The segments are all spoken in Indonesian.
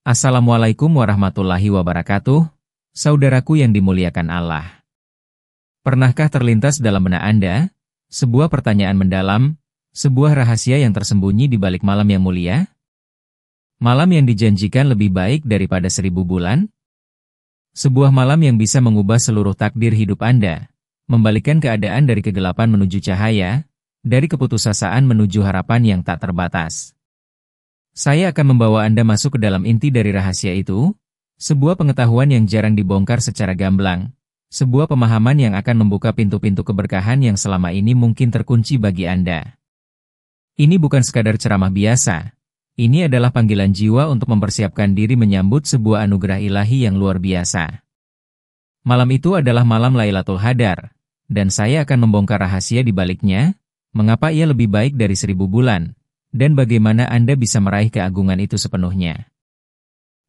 Assalamualaikum warahmatullahi wabarakatuh, saudaraku yang dimuliakan Allah. Pernahkah terlintas dalam benak Anda sebuah pertanyaan mendalam, sebuah rahasia yang tersembunyi di balik malam yang mulia? Malam yang dijanjikan lebih baik daripada 1000 bulan? Sebuah malam yang bisa mengubah seluruh takdir hidup Anda, membalikkan keadaan dari kegelapan menuju cahaya, dari keputusasaan menuju harapan yang tak terbatas. Saya akan membawa Anda masuk ke dalam inti dari rahasia itu, sebuah pengetahuan yang jarang dibongkar secara gamblang, sebuah pemahaman yang akan membuka pintu-pintu keberkahan yang selama ini mungkin terkunci bagi Anda. Ini bukan sekadar ceramah biasa, ini adalah panggilan jiwa untuk mempersiapkan diri menyambut sebuah anugerah ilahi yang luar biasa. Malam itu adalah malam Lailatul Qadar, dan saya akan membongkar rahasia di baliknya, mengapa ia lebih baik dari 1000 bulan, dan bagaimana Anda bisa meraih keagungan itu sepenuhnya.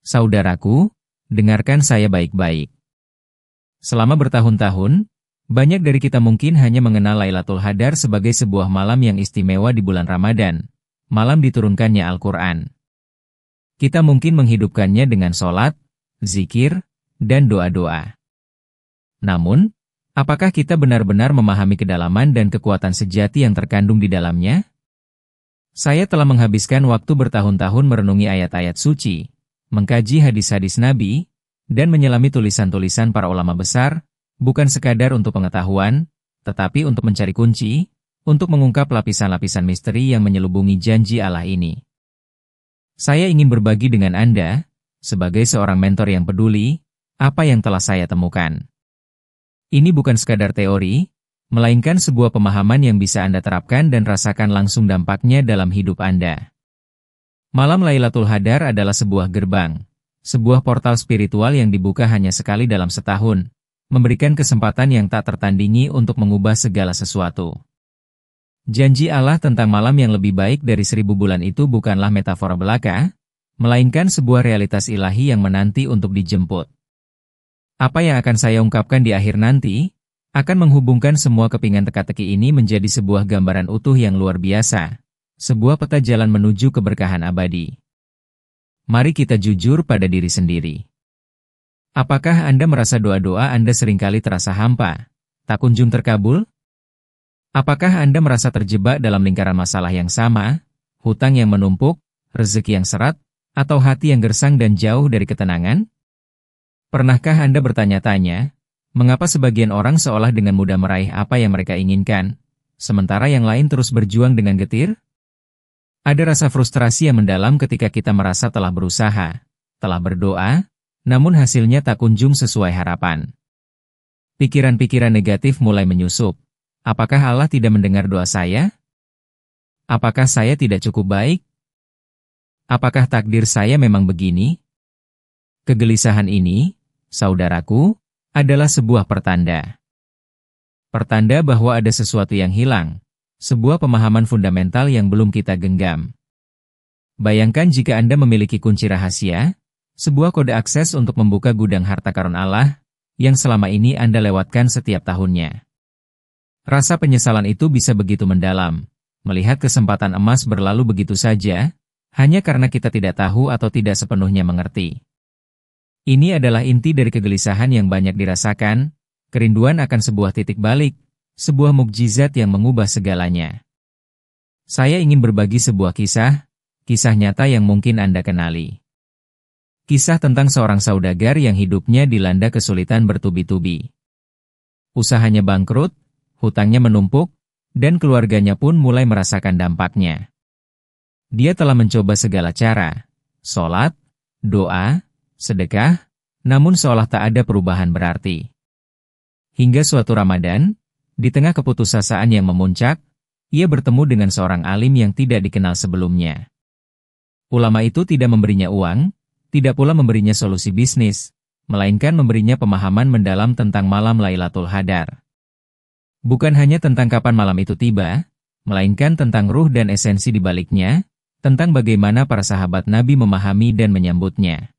Saudaraku, dengarkan saya baik-baik. Selama bertahun-tahun, banyak dari kita mungkin hanya mengenal Lailatul Qadar sebagai sebuah malam yang istimewa di bulan Ramadan, malam diturunkannya Al-Quran. Kita mungkin menghidupkannya dengan sholat, zikir, dan doa-doa. Namun, apakah kita benar-benar memahami kedalaman dan kekuatan sejati yang terkandung di dalamnya? Saya telah menghabiskan waktu bertahun-tahun merenungi ayat-ayat suci, mengkaji hadis-hadis Nabi, dan menyelami tulisan-tulisan para ulama besar, bukan sekadar untuk pengetahuan, tetapi untuk mencari kunci, untuk mengungkap lapisan-lapisan misteri yang menyelubungi janji Allah ini. Saya ingin berbagi dengan Anda, sebagai seorang mentor yang peduli, apa yang telah saya temukan. Ini bukan sekadar teori, melainkan sebuah pemahaman yang bisa Anda terapkan dan rasakan langsung dampaknya dalam hidup Anda. Malam Lailatul Qadar adalah sebuah gerbang, sebuah portal spiritual yang dibuka hanya sekali dalam setahun, memberikan kesempatan yang tak tertandingi untuk mengubah segala sesuatu. Janji Allah tentang malam yang lebih baik dari 1000 bulan itu bukanlah metafora belaka, melainkan sebuah realitas ilahi yang menanti untuk dijemput. Apa yang akan saya ungkapkan di akhir nanti, akan menghubungkan semua kepingan teka-teki ini menjadi sebuah gambaran utuh yang luar biasa, sebuah peta jalan menuju keberkahan abadi. Mari kita jujur pada diri sendiri. Apakah Anda merasa doa-doa Anda seringkali terasa hampa, tak kunjung terkabul? Apakah Anda merasa terjebak dalam lingkaran masalah yang sama, hutang yang menumpuk, rezeki yang seret, atau hati yang gersang dan jauh dari ketenangan? Pernahkah Anda bertanya-tanya, mengapa sebagian orang seolah dengan mudah meraih apa yang mereka inginkan, sementara yang lain terus berjuang dengan getir? Ada rasa frustrasi yang mendalam ketika kita merasa telah berusaha, telah berdoa, namun hasilnya tak kunjung sesuai harapan. Pikiran-pikiran negatif mulai menyusup. Apakah Allah tidak mendengar doa saya? Apakah saya tidak cukup baik? Apakah takdir saya memang begini? Kegelisahan ini, saudaraku, adalah sebuah pertanda. Pertanda bahwa ada sesuatu yang hilang, sebuah pemahaman fundamental yang belum kita genggam. Bayangkan jika Anda memiliki kunci rahasia, sebuah kode akses untuk membuka gudang harta karun Allah, yang selama ini Anda lewatkan setiap tahunnya. Rasa penyesalan itu bisa begitu mendalam, melihat kesempatan emas berlalu begitu saja, hanya karena kita tidak tahu atau tidak sepenuhnya mengerti. Ini adalah inti dari kegelisahan yang banyak dirasakan, kerinduan akan sebuah titik balik, sebuah mukjizat yang mengubah segalanya. Saya ingin berbagi sebuah kisah nyata yang mungkin Anda kenali. Kisah tentang seorang saudagar yang hidupnya dilanda kesulitan bertubi-tubi. Usahanya bangkrut, hutangnya menumpuk, dan keluarganya pun mulai merasakan dampaknya. Dia telah mencoba segala cara, sholat, doa, sedekah, namun seolah tak ada perubahan berarti. Hingga suatu Ramadan, di tengah keputusasaan yang memuncak, ia bertemu dengan seorang alim yang tidak dikenal sebelumnya. Ulama itu tidak memberinya uang, tidak pula memberinya solusi bisnis, melainkan memberinya pemahaman mendalam tentang malam Lailatul Qadar. Bukan hanya tentang kapan malam itu tiba, melainkan tentang ruh dan esensi di baliknya, tentang bagaimana para sahabat Nabi memahami dan menyambutnya.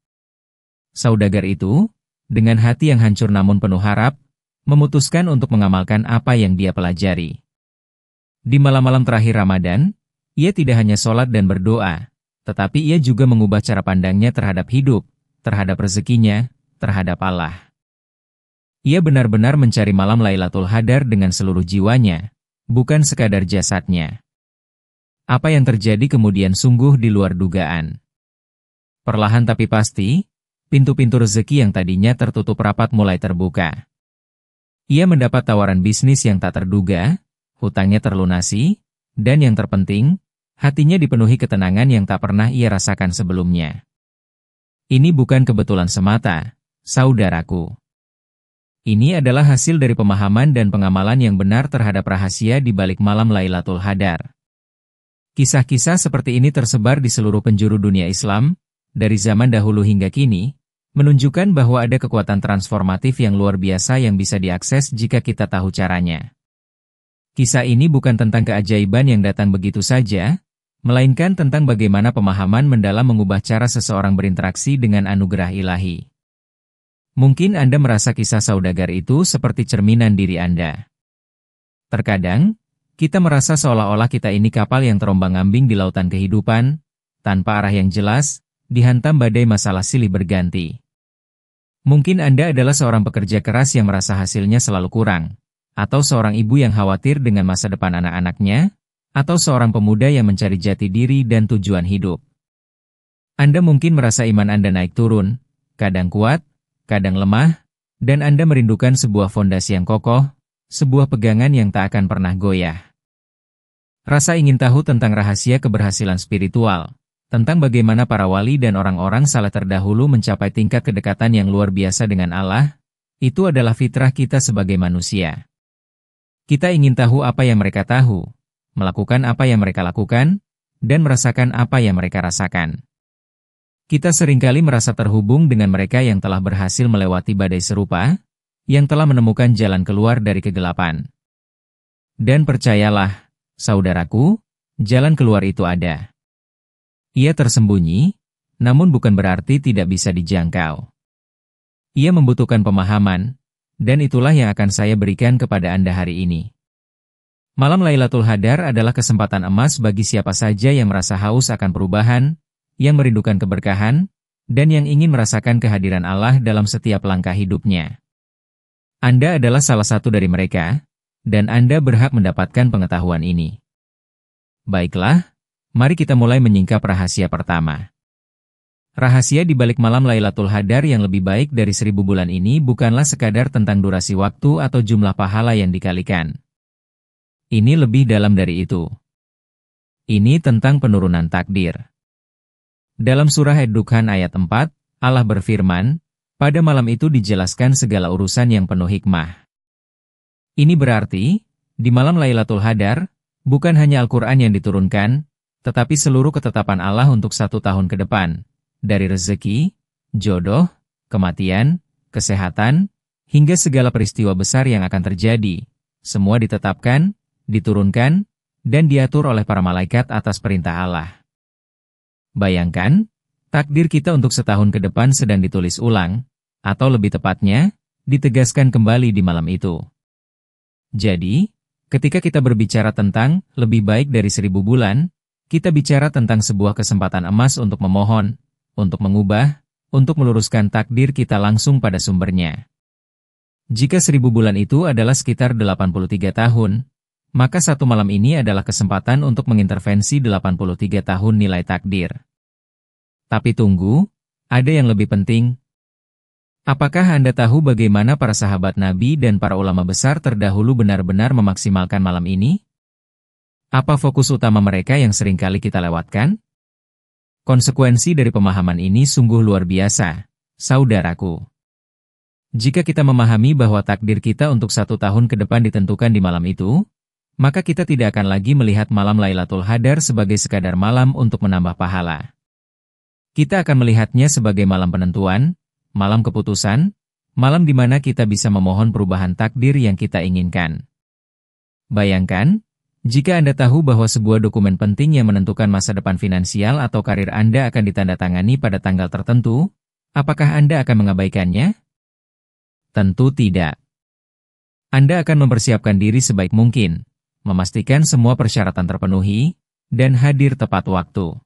Saudagar itu, dengan hati yang hancur namun penuh harap, memutuskan untuk mengamalkan apa yang dia pelajari. Di malam-malam terakhir Ramadan, ia tidak hanya sholat dan berdoa, tetapi ia juga mengubah cara pandangnya terhadap hidup, terhadap rezekinya, terhadap Allah. Ia benar-benar mencari malam Lailatul Qadar dengan seluruh jiwanya, bukan sekadar jasadnya. Apa yang terjadi kemudian sungguh di luar dugaan. Perlahan tapi pasti, pintu-pintu rezeki yang tadinya tertutup rapat mulai terbuka. Ia mendapat tawaran bisnis yang tak terduga, hutangnya terlunasi, dan yang terpenting, hatinya dipenuhi ketenangan yang tak pernah ia rasakan sebelumnya. Ini bukan kebetulan semata, saudaraku. Ini adalah hasil dari pemahaman dan pengamalan yang benar terhadap rahasia di balik malam Lailatul Qadar. Kisah-kisah seperti ini tersebar di seluruh penjuru dunia Islam, dari zaman dahulu hingga kini, menunjukkan bahwa ada kekuatan transformatif yang luar biasa yang bisa diakses jika kita tahu caranya. Kisah ini bukan tentang keajaiban yang datang begitu saja, melainkan tentang bagaimana pemahaman mendalam mengubah cara seseorang berinteraksi dengan anugerah ilahi. Mungkin Anda merasa kisah saudagar itu seperti cerminan diri Anda. Terkadang, kita merasa seolah-olah kita ini kapal yang terombang-ambing di lautan kehidupan, tanpa arah yang jelas, dihantam badai masalah silih berganti. Mungkin Anda adalah seorang pekerja keras yang merasa hasilnya selalu kurang, atau seorang ibu yang khawatir dengan masa depan anak-anaknya, atau seorang pemuda yang mencari jati diri dan tujuan hidup. Anda mungkin merasa iman Anda naik turun, kadang kuat, kadang lemah, dan Anda merindukan sebuah fondasi yang kokoh, sebuah pegangan yang tak akan pernah goyah. Rasa ingin tahu tentang rahasia keberhasilan spiritual, tentang bagaimana para wali dan orang-orang saleh terdahulu mencapai tingkat kedekatan yang luar biasa dengan Allah, itu adalah fitrah kita sebagai manusia. Kita ingin tahu apa yang mereka tahu, melakukan apa yang mereka lakukan, dan merasakan apa yang mereka rasakan. Kita seringkali merasa terhubung dengan mereka yang telah berhasil melewati badai serupa, yang telah menemukan jalan keluar dari kegelapan. Dan percayalah, saudaraku, jalan keluar itu ada. Ia tersembunyi, namun bukan berarti tidak bisa dijangkau. Ia membutuhkan pemahaman, dan itulah yang akan saya berikan kepada Anda hari ini. Malam Lailatul Qadar adalah kesempatan emas bagi siapa saja yang merasa haus akan perubahan, yang merindukan keberkahan, dan yang ingin merasakan kehadiran Allah dalam setiap langkah hidupnya. Anda adalah salah satu dari mereka, dan Anda berhak mendapatkan pengetahuan ini. Baiklah, mari kita mulai menyingkap rahasia pertama. Rahasia di balik malam Lailatul Qadar yang lebih baik dari 1000 bulan ini bukanlah sekadar tentang durasi waktu atau jumlah pahala yang dikalikan. Ini lebih dalam dari itu. Ini tentang penurunan takdir. Dalam surah Ad-Dukhan ayat 4, Allah berfirman, pada malam itu dijelaskan segala urusan yang penuh hikmah. Ini berarti, di malam Lailatul Qadar, bukan hanya Al-Quran yang diturunkan, tetapi seluruh ketetapan Allah untuk 1 tahun ke depan, dari rezeki, jodoh, kematian, kesehatan, hingga segala peristiwa besar yang akan terjadi, semua ditetapkan, diturunkan, dan diatur oleh para malaikat atas perintah Allah. Bayangkan, takdir kita untuk setahun ke depan sedang ditulis ulang, atau lebih tepatnya, ditegaskan kembali di malam itu. Jadi, ketika kita berbicara tentang lebih baik dari 1000 bulan, kita bicara tentang sebuah kesempatan emas untuk memohon, untuk mengubah, untuk meluruskan takdir kita langsung pada sumbernya. Jika 1000 bulan itu adalah sekitar 83 tahun, maka satu malam ini adalah kesempatan untuk mengintervensi 83 tahun nilai takdir. Tapi tunggu, ada yang lebih penting. Apakah Anda tahu bagaimana para sahabat Nabi dan para ulama besar terdahulu benar-benar memaksimalkan malam ini? Apa fokus utama mereka yang seringkali kita lewatkan? Konsekuensi dari pemahaman ini sungguh luar biasa, saudaraku. Jika kita memahami bahwa takdir kita untuk 1 tahun ke depan ditentukan di malam itu, maka kita tidak akan lagi melihat malam Lailatul Qadar sebagai sekadar malam untuk menambah pahala. Kita akan melihatnya sebagai malam penentuan, malam keputusan, malam di mana kita bisa memohon perubahan takdir yang kita inginkan. Bayangkan, jika Anda tahu bahwa sebuah dokumen penting yang menentukan masa depan finansial atau karir Anda akan ditandatangani pada tanggal tertentu, apakah Anda akan mengabaikannya? Tentu tidak. Anda akan mempersiapkan diri sebaik mungkin, memastikan semua persyaratan terpenuhi, dan hadir tepat waktu.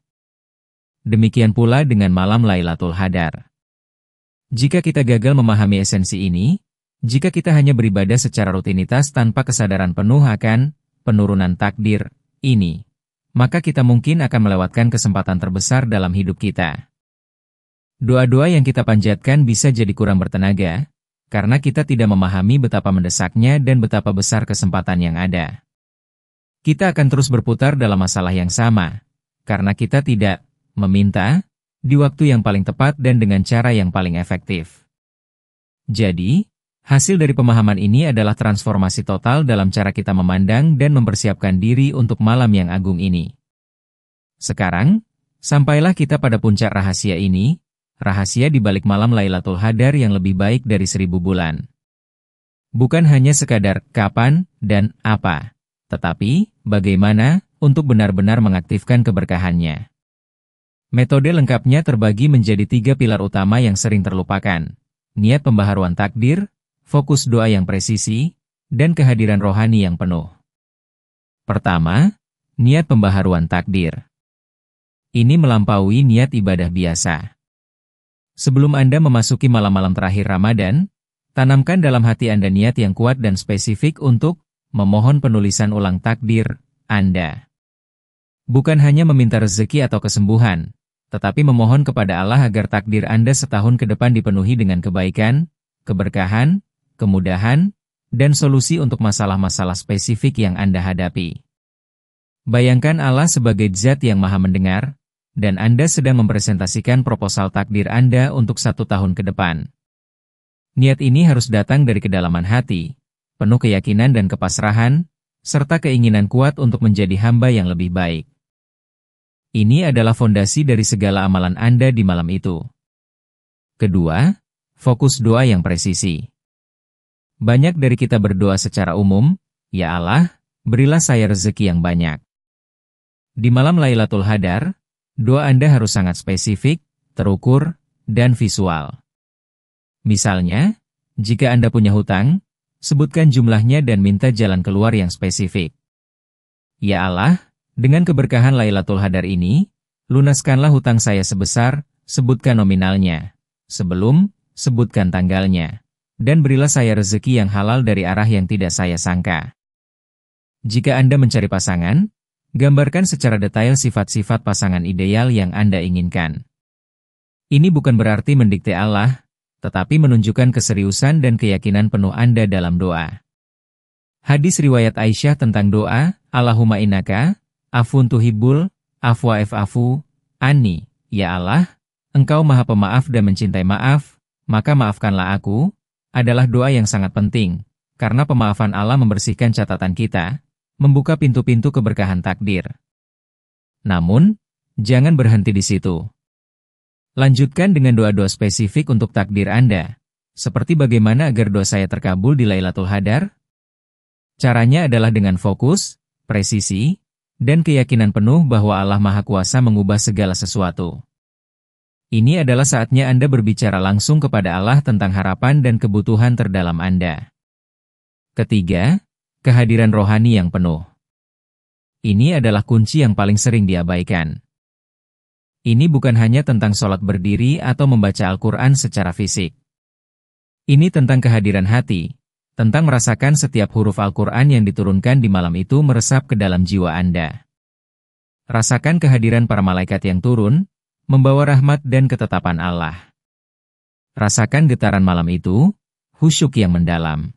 Demikian pula dengan malam Lailatul Qadar. Jika kita gagal memahami esensi ini, jika kita hanya beribadah secara rutinitas tanpa kesadaran penuh akan penurunan takdir ini, maka kita mungkin akan melewatkan kesempatan terbesar dalam hidup kita. Doa-doa yang kita panjatkan bisa jadi kurang bertenaga, karena kita tidak memahami betapa mendesaknya dan betapa besar kesempatan yang ada. Kita akan terus berputar dalam masalah yang sama, karena kita tidak meminta di waktu yang paling tepat dan dengan cara yang paling efektif. Jadi, hasil dari pemahaman ini adalah transformasi total dalam cara kita memandang dan mempersiapkan diri untuk malam yang agung ini. Sekarang, sampailah kita pada puncak rahasia ini, rahasia di balik malam Lailatul Qadar yang lebih baik dari 1000 bulan. Bukan hanya sekadar kapan dan apa, tetapi bagaimana untuk benar-benar mengaktifkan keberkahannya. Metode lengkapnya terbagi menjadi 3 pilar utama yang sering terlupakan: niat pembaharuan takdir, fokus doa yang presisi, dan kehadiran rohani yang penuh. Pertama, niat pembaharuan takdir. Ini melampaui niat ibadah biasa. Sebelum Anda memasuki malam-malam terakhir Ramadan, tanamkan dalam hati Anda niat yang kuat dan spesifik untuk memohon penulisan ulang takdir Anda. Bukan hanya meminta rezeki atau kesembuhan, tetapi memohon kepada Allah agar takdir Anda setahun ke depan dipenuhi dengan kebaikan, keberkahan, kemudahan, dan solusi untuk masalah-masalah spesifik yang Anda hadapi. Bayangkan Allah sebagai zat yang maha mendengar, dan Anda sedang mempresentasikan proposal takdir Anda untuk 1 tahun ke depan. Niat ini harus datang dari kedalaman hati, penuh keyakinan dan kepasrahan, serta keinginan kuat untuk menjadi hamba yang lebih baik. Ini adalah fondasi dari segala amalan Anda di malam itu. Kedua, fokus doa yang presisi. Banyak dari kita berdoa secara umum, "Ya Allah, berilah saya rezeki yang banyak." Di malam Lailatul Qadar, doa Anda harus sangat spesifik, terukur, dan visual. Misalnya, jika Anda punya hutang, sebutkan jumlahnya dan minta jalan keluar yang spesifik. "Ya Allah, dengan keberkahan Lailatul Qadar ini, lunaskanlah hutang saya sebesar," sebutkan nominalnya. Sebelum, sebutkan tanggalnya. "Dan berilah saya rezeki yang halal dari arah yang tidak saya sangka." Jika Anda mencari pasangan, gambarkan secara detail sifat-sifat pasangan ideal yang Anda inginkan. Ini bukan berarti mendikte Allah, tetapi menunjukkan keseriusan dan keyakinan penuh Anda dalam doa. Hadis riwayat Aisyah tentang doa, "Allahumma innaka afun tuhibbul afwa fa'fu anni." Ya Allah, Engkau maha pemaaf dan mencintai maaf, maka maafkanlah aku, adalah doa yang sangat penting, karena pemaafan Allah membersihkan catatan kita, membuka pintu-pintu keberkahan takdir. Namun, jangan berhenti di situ. Lanjutkan dengan doa-doa spesifik untuk takdir Anda, seperti bagaimana agar doa saya terkabul di Lailatul Qadar. Caranya adalah dengan fokus, presisi, dan keyakinan penuh bahwa Allah Maha Kuasa mengubah segala sesuatu. Ini adalah saatnya Anda berbicara langsung kepada Allah tentang harapan dan kebutuhan terdalam Anda. Ketiga, kehadiran rohani yang penuh. Ini adalah kunci yang paling sering diabaikan. Ini bukan hanya tentang sholat berdiri atau membaca Al-Quran secara fisik. Ini tentang kehadiran hati, tentang merasakan setiap huruf Al-Quran yang diturunkan di malam itu meresap ke dalam jiwa Anda. Rasakan kehadiran para malaikat yang turun, membawa rahmat dan ketetapan Allah. Rasakan getaran malam itu, khusyuk yang mendalam.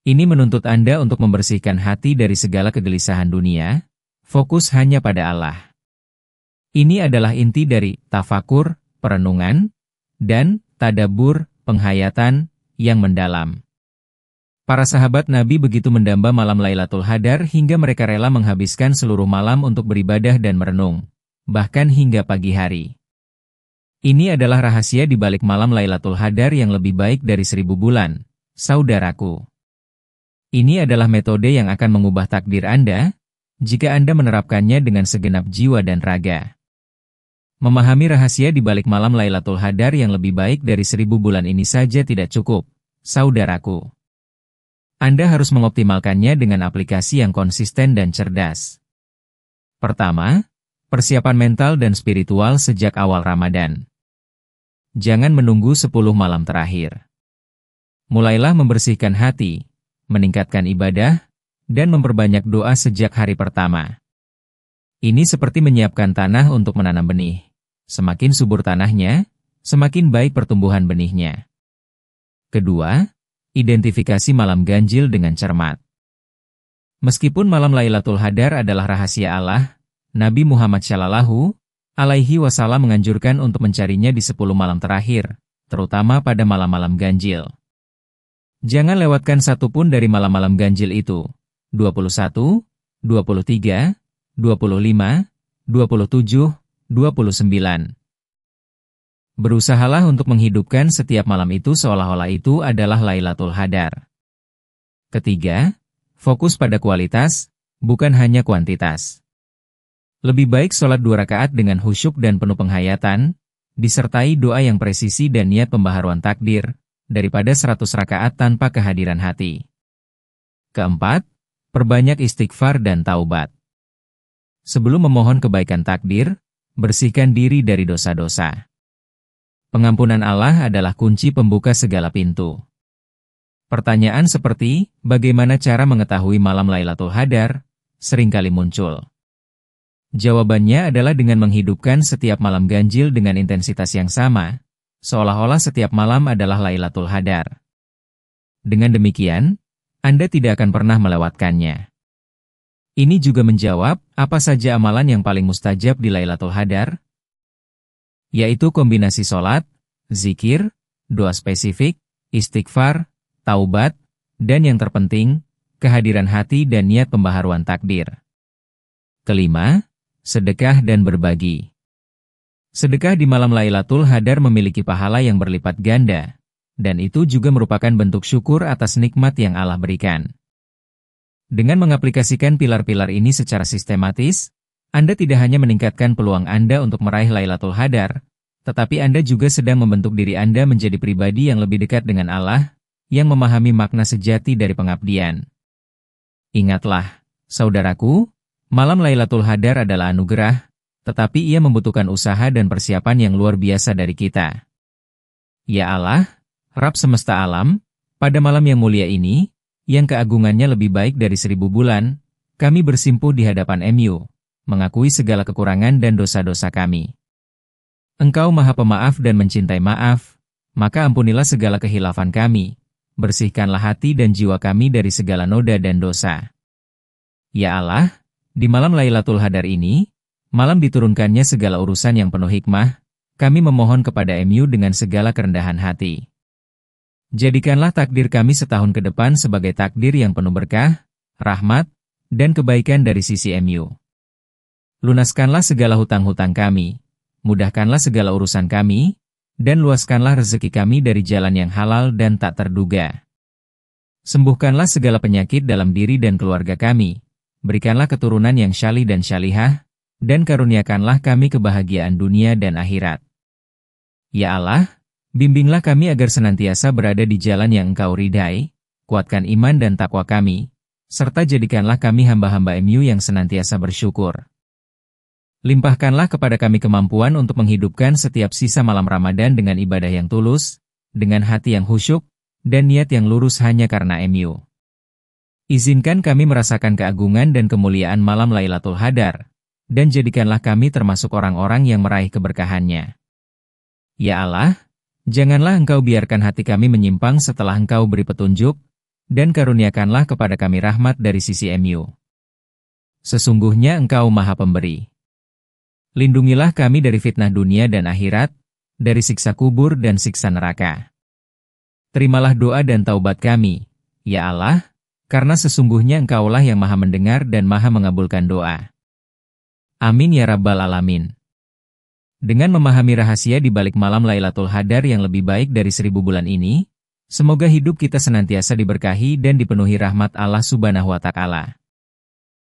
Ini menuntut Anda untuk membersihkan hati dari segala kegelisahan dunia, fokus hanya pada Allah. Ini adalah inti dari tafakur, perenungan, dan tadabbur, penghayatan, yang mendalam. Para sahabat Nabi begitu mendamba malam Lailatul Qadar hingga mereka rela menghabiskan seluruh malam untuk beribadah dan merenung, bahkan hingga pagi hari. Ini adalah rahasia di balik malam Lailatul Qadar yang lebih baik dari 1000 bulan, saudaraku. Ini adalah metode yang akan mengubah takdir Anda, jika Anda menerapkannya dengan segenap jiwa dan raga. Memahami rahasia di balik malam Lailatul Qadar yang lebih baik dari 1000 bulan ini saja tidak cukup, saudaraku. Anda harus mengoptimalkannya dengan aplikasi yang konsisten dan cerdas. Pertama, Persiapan mental dan spiritual sejak awal Ramadan. Jangan menunggu 10 malam terakhir. Mulailah membersihkan hati, meningkatkan ibadah, dan memperbanyak doa sejak hari pertama. Ini seperti menyiapkan tanah untuk menanam benih. Semakin subur tanahnya, semakin baik pertumbuhan benihnya. Kedua, identifikasi malam ganjil dengan cermat. Meskipun malam Lailatul Qadar adalah rahasia Allah, Nabi Muhammad Shallallahu Alaihi Wasallam menganjurkan untuk mencarinya di 10 malam terakhir, terutama pada malam-malam ganjil. Jangan lewatkan satupun dari malam-malam ganjil itu, 21, 23, 25, 27, 29. Berusahalah untuk menghidupkan setiap malam itu seolah-olah itu adalah Lailatul Qadar. Ketiga, fokus pada kualitas, bukan hanya kuantitas. Lebih baik sholat 2 rakaat dengan khusyuk dan penuh penghayatan, disertai doa yang presisi dan niat pembaharuan takdir, daripada 100 rakaat tanpa kehadiran hati. Keempat, perbanyak istighfar dan taubat. Sebelum memohon kebaikan takdir, bersihkan diri dari dosa-dosa. Pengampunan Allah adalah kunci pembuka segala pintu. Pertanyaan seperti, bagaimana cara mengetahui malam Lailatul Qadar, seringkali muncul. Jawabannya adalah dengan menghidupkan setiap malam ganjil dengan intensitas yang sama, seolah-olah setiap malam adalah Lailatul Qadar. Dengan demikian, Anda tidak akan pernah melewatkannya. Ini juga menjawab, apa saja amalan yang paling mustajab di Lailatul Qadar? Yaitu kombinasi sholat, zikir, doa spesifik, istighfar, taubat, dan yang terpenting, kehadiran hati dan niat pembaharuan takdir. Kelima, sedekah dan berbagi. Sedekah di malam Lailatul Qadar memiliki pahala yang berlipat ganda, dan itu juga merupakan bentuk syukur atas nikmat yang Allah berikan. Dengan mengaplikasikan pilar-pilar ini secara sistematis, Anda tidak hanya meningkatkan peluang Anda untuk meraih Lailatul Qadar, tetapi Anda juga sedang membentuk diri Anda menjadi pribadi yang lebih dekat dengan Allah, yang memahami makna sejati dari pengabdian. Ingatlah, saudaraku, malam Lailatul Qadar adalah anugerah, tetapi ia membutuhkan usaha dan persiapan yang luar biasa dari kita. Ya Allah, Rabb semesta alam, pada malam yang mulia ini, yang keagungannya lebih baik dari 1000 bulan, kami bersimpuh di hadapan MU, mengakui segala kekurangan dan dosa-dosa kami. Engkau Maha Pemaaf dan mencintai maaf, maka ampunilah segala kehilafan kami, bersihkanlah hati dan jiwa kami dari segala noda dan dosa. Ya Allah, di malam Lailatul Qadar ini, malam diturunkannya segala urusan yang penuh hikmah, kami memohon kepada MU dengan segala kerendahan hati. Jadikanlah takdir kami setahun ke depan sebagai takdir yang penuh berkah, rahmat, dan kebaikan dari sisi MU. Lunaskanlah segala hutang-hutang kami, mudahkanlah segala urusan kami, dan luaskanlah rezeki kami dari jalan yang halal dan tak terduga. Sembuhkanlah segala penyakit dalam diri dan keluarga kami, berikanlah keturunan yang syalih dan syalihah, dan karuniakanlah kami kebahagiaan dunia dan akhirat. Ya Allah, bimbinglah kami agar senantiasa berada di jalan yang Engkau ridai, kuatkan iman dan takwa kami, serta jadikanlah kami hamba-hamba MU yang senantiasa bersyukur. Limpahkanlah kepada kami kemampuan untuk menghidupkan setiap sisa malam Ramadan dengan ibadah yang tulus, dengan hati yang khusyuk, dan niat yang lurus hanya karena MU. Izinkan kami merasakan keagungan dan kemuliaan malam Lailatul Qadar, dan jadikanlah kami termasuk orang-orang yang meraih keberkahannya. Ya Allah, janganlah Engkau biarkan hati kami menyimpang setelah Engkau beri petunjuk, dan karuniakanlah kepada kami rahmat dari sisi MU. Sesungguhnya Engkau Maha Pemberi. Lindungilah kami dari fitnah dunia dan akhirat, dari siksa kubur dan siksa neraka. Terimalah doa dan taubat kami, ya Allah, karena sesungguhnya Engkaulah yang Maha mendengar dan Maha mengabulkan doa. Amin ya Rabbal Alamin. Dengan memahami rahasia di balik malam Lailatul Qadar yang lebih baik dari 1000 bulan ini, semoga hidup kita senantiasa diberkahi dan dipenuhi rahmat Allah Subhanahu wa Ta'ala.